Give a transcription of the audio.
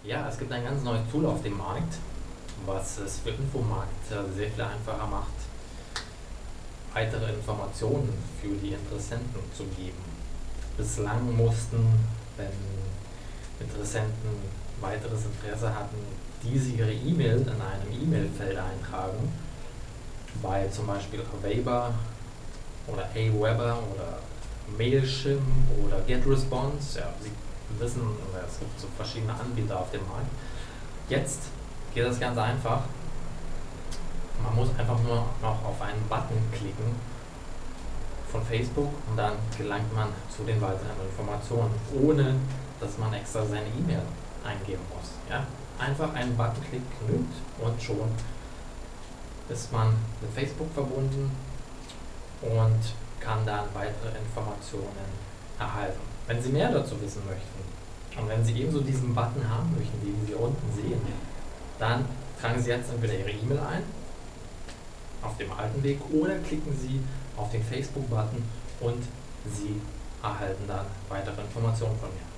Ja, es gibt ein ganz neues Tool auf dem Markt, was es für Infomarketer sehr viel einfacher macht, weitere Informationen für die Interessenten zu geben. Bislang mussten, wenn Interessenten weiteres Interesse hatten, diese ihre E-Mail in einem E-Mail-Feld eintragen, bei zum Beispiel Aweber oder Aweber oder Mailchimp oder GetResponse. Ja, Sie wissen, es gibt so verschiedene Anbieter auf dem Markt. Jetzt geht das ganz einfach. Man muss einfach nur noch auf einen Button klicken von Facebook und dann gelangt man zu den weiteren Informationen, ohne dass man extra seine E-Mail eingeben muss. Ja? Einfach einen Buttonklick genügt und schon ist man mit Facebook verbunden und kann dann weitere Informationen erhalten. Wenn Sie mehr dazu wissen möchten und wenn Sie ebenso diesen Button haben möchten, den Sie unten sehen, dann tragen Sie jetzt entweder Ihre E-Mail ein, auf dem alten Weg, oder klicken Sie auf den Facebook-Button und Sie erhalten dann weitere Informationen von mir.